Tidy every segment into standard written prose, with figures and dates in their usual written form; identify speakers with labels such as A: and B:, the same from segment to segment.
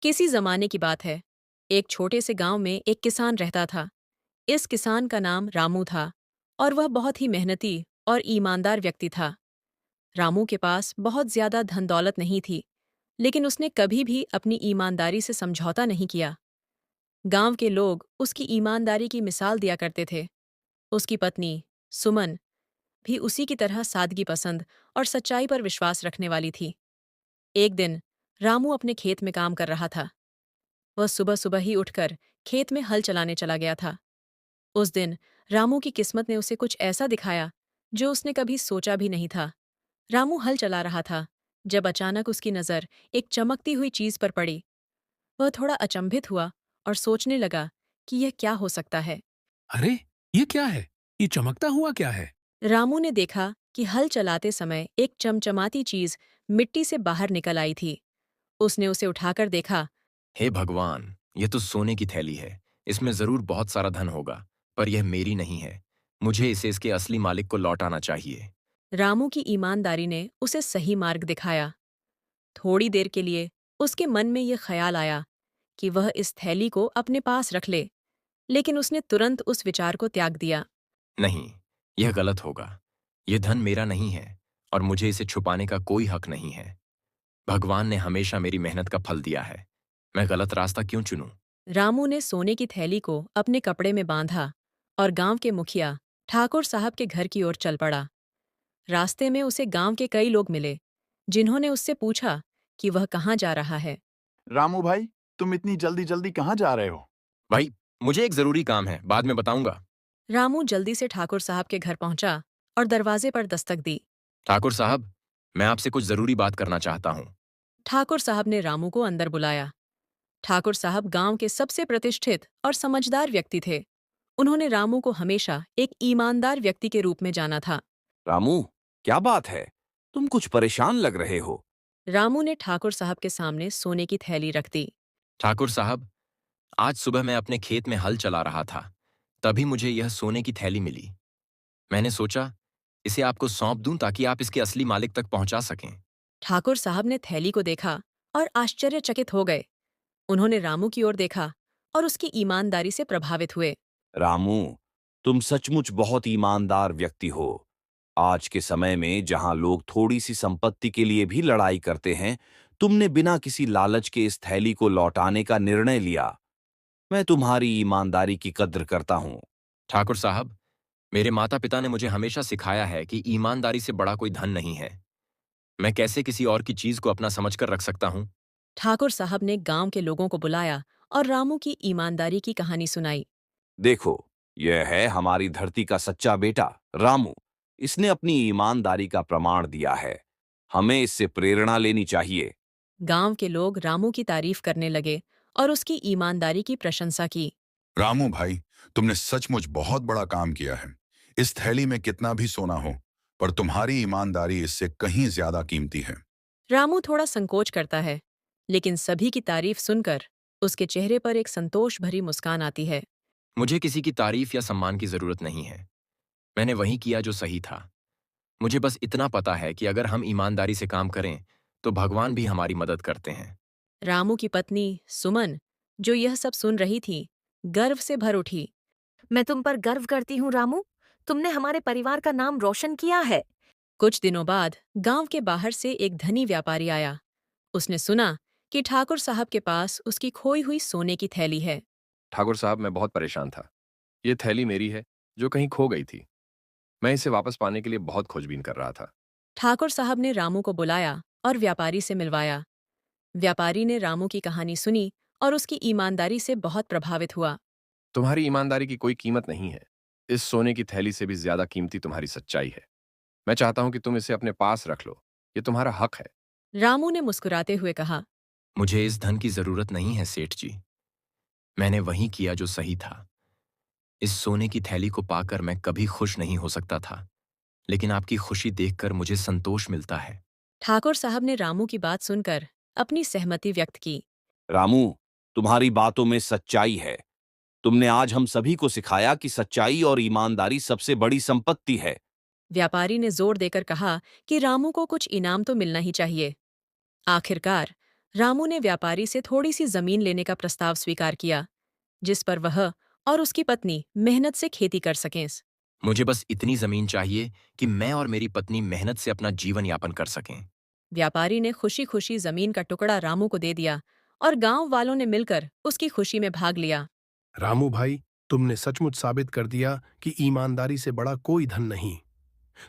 A: किसी जमाने की बात है। एक छोटे से गांव में एक किसान रहता था। इस किसान का नाम रामू था और वह बहुत ही मेहनती और ईमानदार व्यक्ति था। रामू के पास बहुत ज्यादा धन दौलत नहीं थी, लेकिन उसने कभी भी अपनी ईमानदारी से समझौता नहीं किया। गांव के लोग उसकी ईमानदारी की मिसाल दिया करते थे। उसकी पत्नी सुमन भी उसी की तरह सादगी पसंद और सच्चाई पर विश्वास रखने वाली थी। एक दिन रामू अपने खेत में काम कर रहा था। वह सुबह सुबह ही उठकर खेत में हल चलाने चला गया था। उस दिन रामू की किस्मत ने उसे कुछ ऐसा दिखाया जो उसने कभी सोचा भी नहीं था। रामू हल चला रहा था जब अचानक उसकी नज़र एक चमकती हुई चीज पर पड़ी। वह थोड़ा अचंभित हुआ और सोचने लगा कि यह क्या हो सकता है।
B: अरे, ये क्या है? ये चमकता हुआ क्या है?
A: रामू ने देखा कि हल चलाते समय एक चमचमाती चीज मिट्टी से बाहर निकल आई थी। उसने उसे उठाकर देखा।
C: हे भगवान, ये तो सोने की थैली है। इसमें जरूर बहुत सारा धन होगा, पर यह मेरी नहीं है। मुझे इसे इसके असली मालिक को लौटाना चाहिए।
A: रामू की ईमानदारी ने उसे सही मार्ग दिखाया। थोड़ी देर के लिए उसके मन में यह ख्याल आया कि वह इस थैली को अपने पास रख ले, लेकिन उसने तुरंत उस विचार को त्याग दिया।
C: नहीं, यह गलत होगा। यह धन मेरा नहीं है और मुझे इसे छुपाने का कोई हक नहीं है। भगवान ने हमेशा मेरी मेहनत का फल दिया है। मैं गलत रास्ता क्यों चुनूं?
A: रामू ने सोने की थैली को अपने कपड़े में बांधा और गांव के मुखिया ठाकुर साहब के घर की ओर चल पड़ा। रास्ते में उसे गांव के कई लोग मिले, जिन्होंने उससे पूछा कि वह कहाँ जा रहा है।
D: रामू भाई, तुम इतनी जल्दी जल्दी कहाँ जा रहे हो?
C: भाई, मुझे एक जरूरी काम है, बाद में बताऊंगा।
A: रामू जल्दी से ठाकुर साहब के घर पहुंचा और दरवाजे पर दस्तक दी।
C: ठाकुर साहब, मैं आपसे कुछ जरूरी बात करना चाहता हूँ।
A: ठाकुर साहब ने रामू को अंदर बुलाया। ठाकुर साहब गांव के सबसे प्रतिष्ठित और समझदार व्यक्ति थे। उन्होंने रामू को हमेशा एक ईमानदार व्यक्ति के रूप में जाना था।
E: रामू, क्या बात है? तुम कुछ परेशान लग रहे हो।
A: रामू ने ठाकुर साहब के सामने सोने की थैली रख दी।
C: ठाकुर साहब, आज सुबह मैं अपने खेत में हल चला रहा था, तभी मुझे यह सोने की थैली मिली। मैंने सोचा इसे आपको सौंप दूं ताकि आप इसके असली मालिक तक पहुंचा सकें।
A: ठाकुर साहब ने थैली को देखा और आश्चर्यचकित हो गए। उन्होंने रामू की ओर देखा और उसकी ईमानदारी से प्रभावित हुए।
E: रामू, तुम सचमुच बहुत ईमानदार व्यक्ति हो। आज के समय में जहां लोग थोड़ी सी संपत्ति के लिए भी लड़ाई करते हैं, तुमने बिना किसी लालच के इस थैली को लौटाने का निर्णय लिया। मैं तुम्हारी ईमानदारी की कद्र करता हूँ।
C: ठाकुर साहब, मेरे माता पिता ने मुझे हमेशा सिखाया है कि ईमानदारी से बड़ा कोई धन नहीं है। मैं कैसे किसी और की चीज को अपना समझकर रख सकता हूं?
A: ठाकुर साहब ने गांव के लोगों को बुलाया और रामू की ईमानदारी की कहानी सुनाई।
E: देखो, यह है हमारी धरती का सच्चा बेटा रामू। इसने अपनी ईमानदारी का प्रमाण दिया है। हमें इससे प्रेरणा लेनी चाहिए।
A: गांव के लोग रामू की तारीफ करने लगे और उसकी ईमानदारी की प्रशंसा की।
F: रामू भाई, तुमने सचमुच बहुत बड़ा काम किया है। इस थैली में कितना भी सोना हो, पर तुम्हारी ईमानदारी इससे कहीं ज्यादा कीमती है।
A: रामू थोड़ा संकोच करता है, लेकिन सभी की तारीफ सुनकर उसके चेहरे पर एक संतोष भरी मुस्कान आती है।
C: मुझे किसी की तारीफ या सम्मान की जरूरत नहीं है। मैंने वही किया जो सही था। मुझे बस इतना पता है कि अगर हम ईमानदारी से काम करें, तो भगवान भी हमारी मदद करते हैं।
A: रामू की पत्नी सुमन, जो यह सब सुन रही थी, गर्व से भर उठी।
G: मैं तुम पर गर्व करती हूँ रामू। तुमने हमारे परिवार का नाम रोशन किया है।
A: कुछ दिनों बाद गांव के बाहर से एक धनी व्यापारी आया। उसने सुना कि ठाकुर साहब के पास उसकी खोई हुई सोने की थैली है।
H: ठाकुर साहब, मैं बहुत परेशान था। ये थैली मेरी है, जो कहीं खो गई थी। मैं इसे वापस पाने के लिए बहुत खोजबीन कर रहा था।
A: ठाकुर साहब ने रामू को बुलाया और व्यापारी से मिलवाया। व्यापारी ने रामू की कहानी सुनी और उसकी ईमानदारी से बहुत प्रभावित हुआ।
H: तुम्हारी ईमानदारी की कोई कीमत नहीं है। इस सोने की थैली से भी ज्यादा कीमती तुम्हारी सच्चाई है। मैं चाहता हूं कि तुम इसे अपने पास रख लो। ये तुम्हारा हक है।
A: रामू ने मुस्कुराते हुए कहा।
C: मुझे इस धन की जरूरत नहीं है सेठ जी। मैंने वही किया जो सही था। इस सोने की थैली को पाकर मैं कभी खुश नहीं हो सकता था, लेकिन आपकी खुशी देखकर मुझे संतोष मिलता है।
A: ठाकुर साहब ने रामू की बात सुनकर अपनी सहमति व्यक्त की।
E: रामू, तुम्हारी बातों में सच्चाई है। तुमने आज हम सभी को सिखाया कि सच्चाई और ईमानदारी सबसे बड़ी संपत्ति है।
A: व्यापारी ने जोर देकर कहा कि रामू को कुछ इनाम तो मिलना ही चाहिए। आखिरकार रामू ने व्यापारी से थोड़ी सी जमीन लेने का प्रस्ताव स्वीकार किया, जिस पर वह और उसकी पत्नी मेहनत से खेती कर सकें।
C: मुझे बस इतनी जमीन चाहिए कि मैं और मेरी पत्नी मेहनत से अपना जीवन यापन कर सकें।
A: व्यापारी ने खुशी खुशी जमीन का टुकड़ा रामू को दे दिया और गांव वालों ने मिलकर उसकी खुशी में भाग लिया।
B: रामू भाई, तुमने सचमुच साबित कर दिया कि ईमानदारी से बड़ा कोई धन नहीं।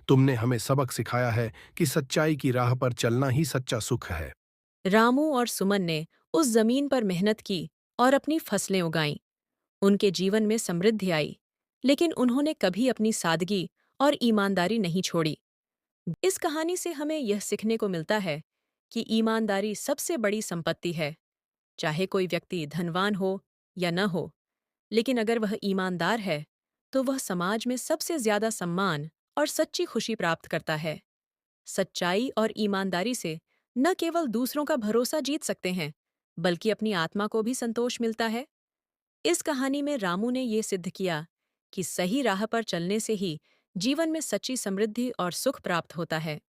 B: तुमने हमें सबक सिखाया है कि सच्चाई की राह पर चलना ही सच्चा सुख है।
A: रामू और सुमन ने उस जमीन पर मेहनत की और अपनी फसलें उगाईं। उनके जीवन में समृद्धि आई, लेकिन उन्होंने कभी अपनी सादगी और ईमानदारी नहीं छोड़ी। इस कहानी से हमें यह सीखने को मिलता है कि ईमानदारी सबसे बड़ी संपत्ति है। चाहे कोई व्यक्ति धनवान हो या न हो, लेकिन अगर वह ईमानदार है तो वह समाज में सबसे ज्यादा सम्मान और सच्ची खुशी प्राप्त करता है। सच्चाई और ईमानदारी से न केवल दूसरों का भरोसा जीत सकते हैं, बल्कि अपनी आत्मा को भी संतोष मिलता है। इस कहानी में रामू ने ये सिद्ध किया कि सही राह पर चलने से ही जीवन में सच्ची समृद्धि और सुख प्राप्त होता है।